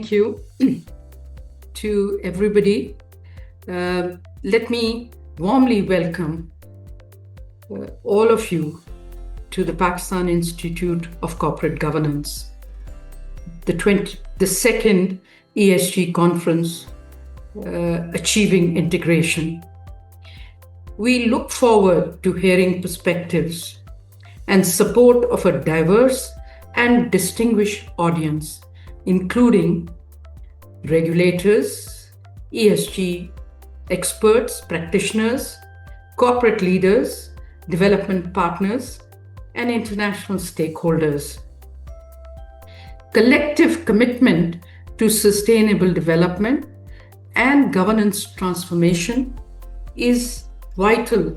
thank you to everybody. Let me warmly welcome all of you to the Pakistan Institute of Corporate Governance, the second ESG conference, Achieving Integration. We look forward to hearing perspectives and support of a diverse and distinguished audience, including regulators, ESG experts, practitioners, corporate leaders, development partners, and international stakeholders. Collective commitment to sustainable development and governance transformation is vital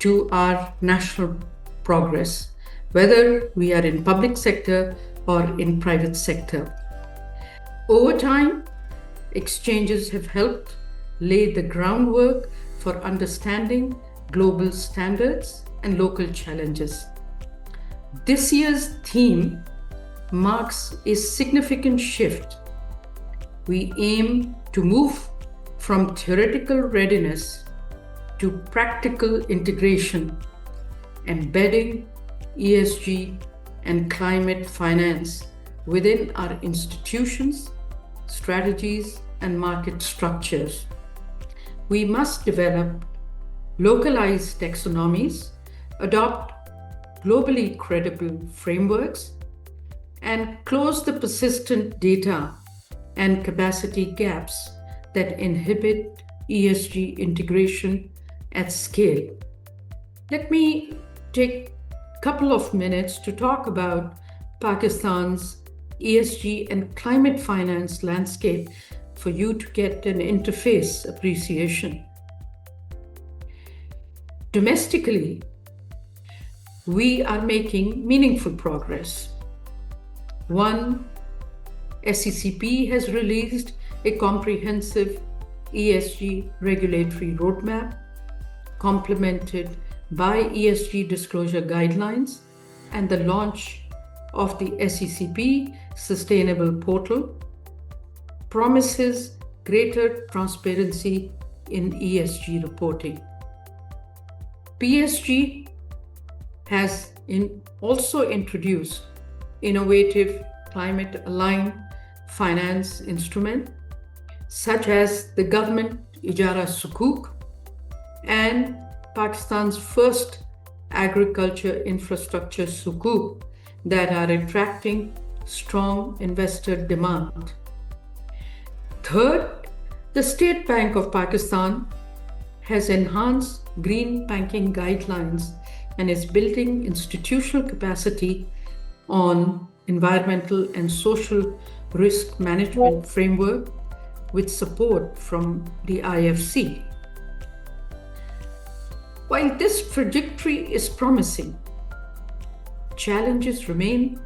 to our national progress, whether we are in public sector or in private sector. Over time, exchanges have helped lay the groundwork for understanding global standards and local challenges. This year's theme marks a significant shift. We aim to move from theoretical readiness to practical integration, embedding ESG and climate finance within our institutions, strategies, and market structures. We must develop localized taxonomies, adopt globally credible frameworks, and close the persistent data and capacity gaps that inhibit ESG integration at scale. Let me take a couple of minutes to talk about Pakistan's ESG and climate finance landscape for you to get an interface appreciation. Domestically, we are making meaningful progress. One, SECP has released a comprehensive ESG regulatory roadmap, complemented by ESG disclosure guidelines and the launch of the SECP Sustainable Portal, promises greater transparency in ESG reporting. PSG has also introduced innovative climate-aligned finance instruments such as the Government Ijara Sukuk and Pakistan's first agriculture infrastructure sukuk that are attracting strong investor demand. Third, the State Bank of Pakistan has enhanced green banking guidelines and is building institutional capacity on environmental and social risk management framework with support from the IFC. While this trajectory is promising, challenges remain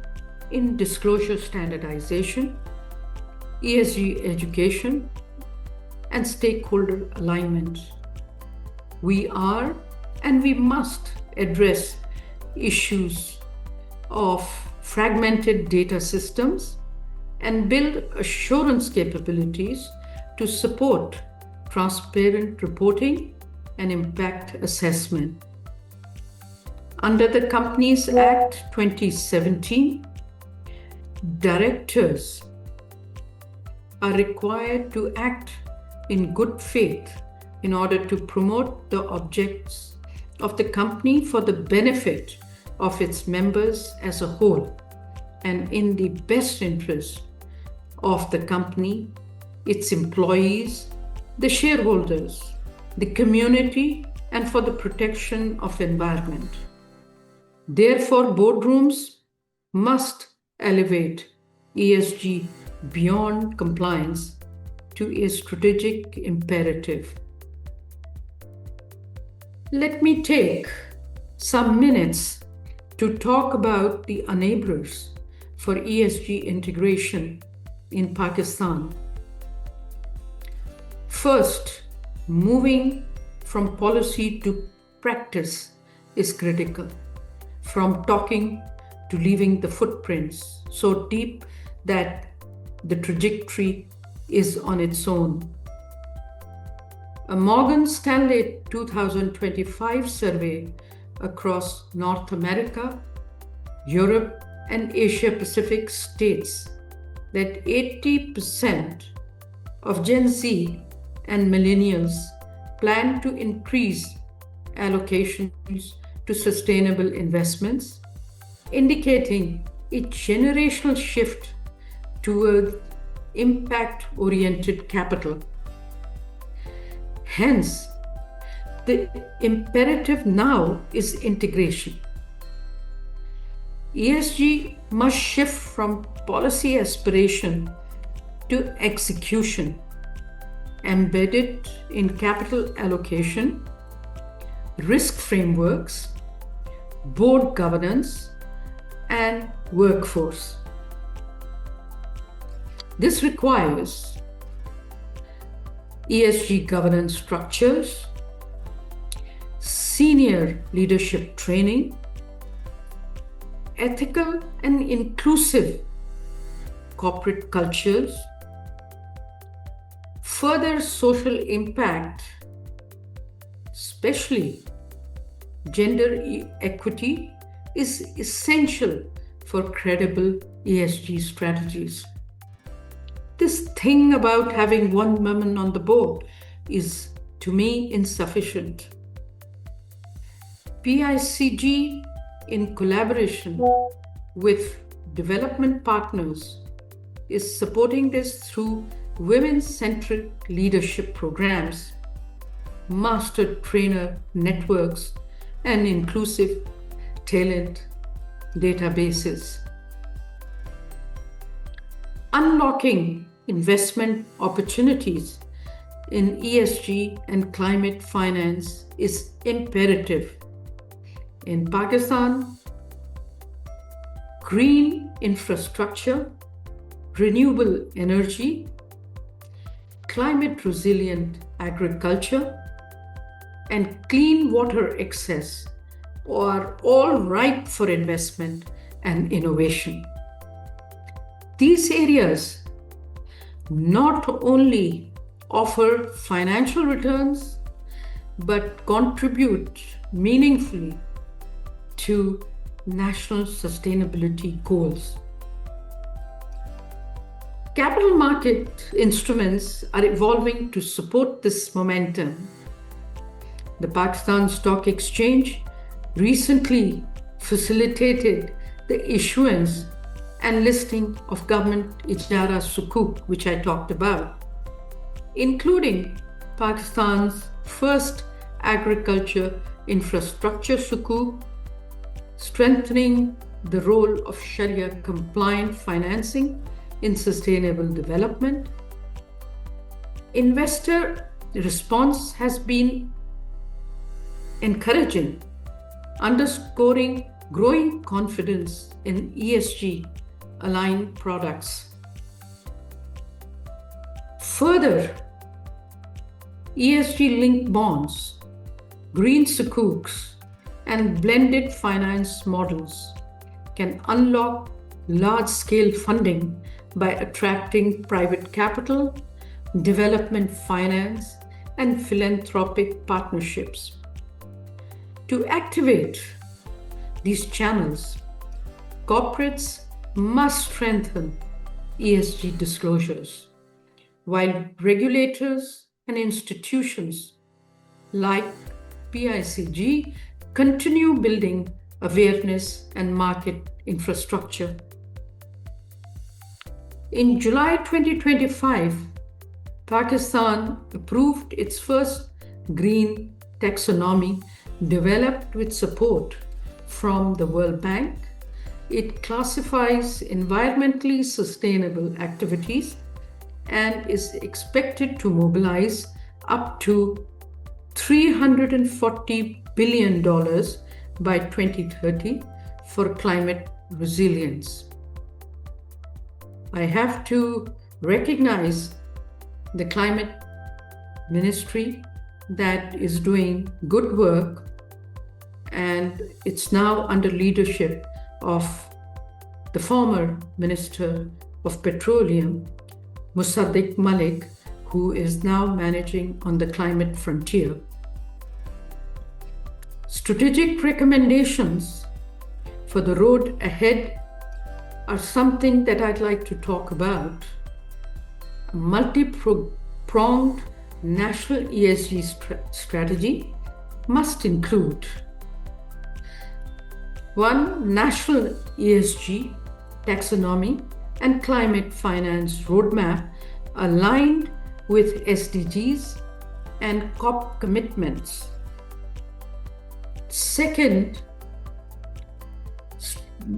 in disclosure standardization, ESG education, and stakeholder alignment. We are and we must address issues of fragmented data systems and build assurance capabilities to support transparent reporting and impact assessment. Under the Companies Act 2017, directors are required to act in good faith in order to promote the objects of the company for the benefit of its members as a whole and in the best interest of the company, its employees, the shareholders, the community, and for the protection of environment. Therefore, boardrooms must elevate ESG beyond compliance to a strategic imperative. Let me take some minutes to talk about the enablers for ESG integration in Pakistan. First, moving from policy to practice is critical. From talking to leaving the footprints so deep that the trajectory is on its own. A Morgan Stanley 2025 survey across North America, Europe, and Asia Pacific states that 80% of Gen Z and millennials plan to increase allocations to sustainable investments, indicating a generational shift toward impact-oriented capital. Hence, the imperative now is integration. ESG must shift from policy aspiration to execution, embedded in capital allocation, risk frameworks, board governance, and workforce. This requires ESG governance structures, senior leadership training, ethical and inclusive corporate cultures, further social impact, especially gender equity, is essential for credible ESG strategies. This thing about having one woman on the board is, to me, insufficient. PICG, in collaboration with development partners, is supporting this through women-centric leadership programs, master trainer networks, and inclusive talent databases. Unlocking investment opportunities in ESG and climate finance is imperative. In Pakistan, green infrastructure, renewable energy, climate resilient agriculture, and clean water access are all ripe for investment and innovation. These areas not only offer financial returns, but contribute meaningfully to national sustainability goals. Capital market instruments are evolving to support this momentum. The Pakistan Stock Exchange recently facilitated the issuance and listing of government Ijara Sukuk, which I talked about, including Pakistan's first agriculture infrastructure Sukuk, strengthening the role of Sharia-compliant financing in sustainable development. Investor response has been encouraging, underscoring growing confidence in ESG-aligned products. Further, ESG-linked bonds, green sukuks, and blended finance models can unlock large-scale funding by attracting private capital, development finance, and philanthropic partnerships. To activate these channels, corporates must strengthen ESG disclosures, while regulators and institutions like PICG continue building awareness and market infrastructure. In July 2025, Pakistan approved its first green taxonomy developed with support from the World Bank. It classifies environmentally sustainable activities and is expected to mobilize up to $340 billion by 2030 for climate resilience. I have to recognize the climate ministry that is doing good work, and it's now under leadership of the former Minister of Petroleum, Musaddiq Malik, who is now managing on the Climate Frontier. Strategic recommendations for the road ahead are something that I'd like to talk about. A multi-pronged national ESG strategy must include: 1. National ESG taxonomy and climate finance roadmap aligned with SDGs and COP commitments. Second,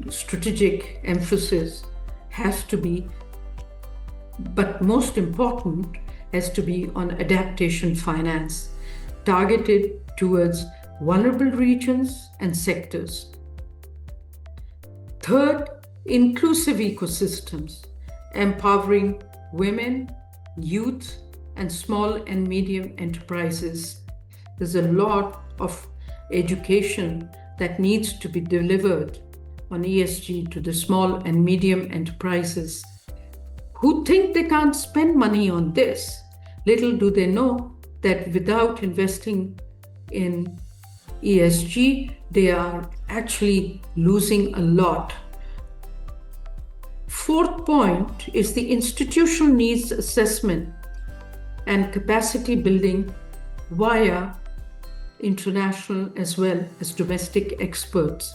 strategic emphasis has to be, but most important, has to be on adaptation finance targeted towards vulnerable regions and sectors. Third, inclusive ecosystems, empowering women, youth, and small and medium enterprises. There's a lot of education that needs to be delivered on ESG to the small and medium enterprises who think they can't spend money on this. Little do they know that without investing in ESG, they are actually losing a lot. Fourth point is the institutional needs assessment and capacity building via international as well as domestic experts.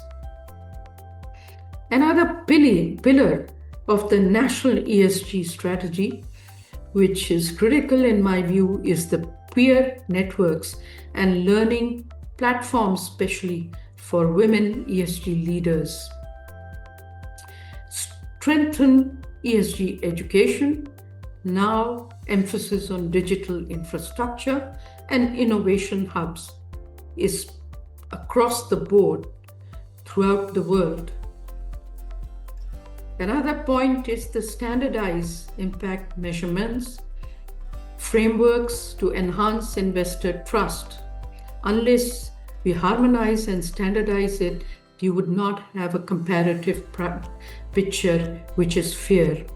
Another pillar of the national ESG strategy, which is critical in my view, is the peer networks and learning platforms, especially for women ESG leaders. Strengthen ESG education, now emphasis on digital infrastructure and innovation hubs is across the board throughout the world. Another point is the standardized impact measurements, frameworks to enhance investor trust. Unless we harmonize and standardize it, you would not have a comparative picture, which is fair.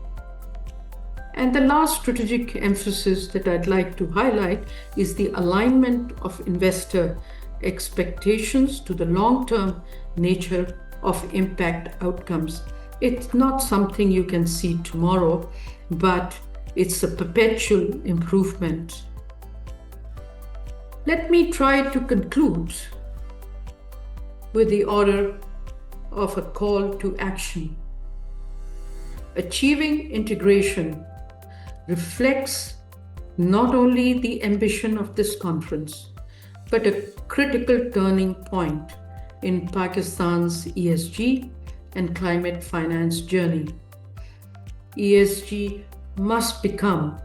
And the last strategic emphasis that I'd like to highlight is the alignment of investor expectations to the long-term nature of impact outcomes. It's not something you can see tomorrow, but it's a perpetual improvement. Let me try to conclude with the order of a call to action. Achieving integration reflects not only the ambition of this conference, but a critical turning point in Pakistan's ESG and climate finance journey. ESG must become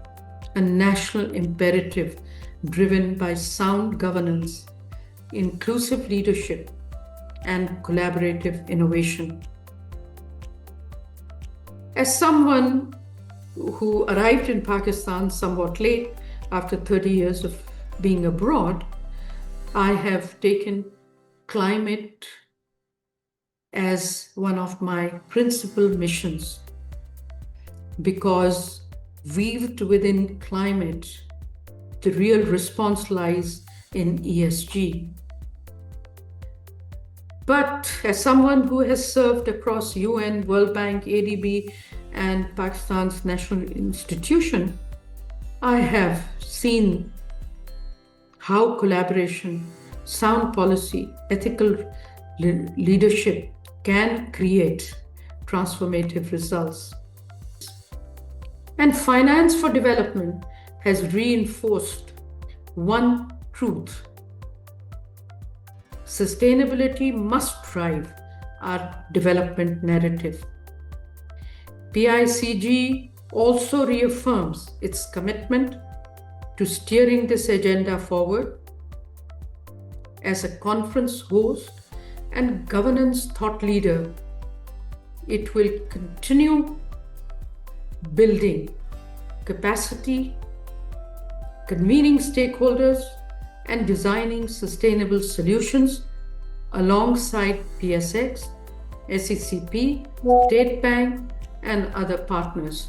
a national imperative driven by sound governance, inclusive leadership, and collaborative innovation. As someone who arrived in Pakistan somewhat late after 30 years of being abroad, I have taken climate as one of my principal missions, because weaved within climate, the real response lies in ESG. But as someone who has served across UN, World Bank, ADB, and Pakistan's national institution, I have seen how collaboration, sound policy, ethical leadership can create transformative results. And Finance for Development has reinforced one truth: sustainability must drive our development narrative. PICG also reaffirms its commitment to steering this agenda forward. As a conference host and governance thought leader, it will continue building capacity, convening stakeholders, and designing sustainable solutions alongside PSX, SECP, State Bank, and other partners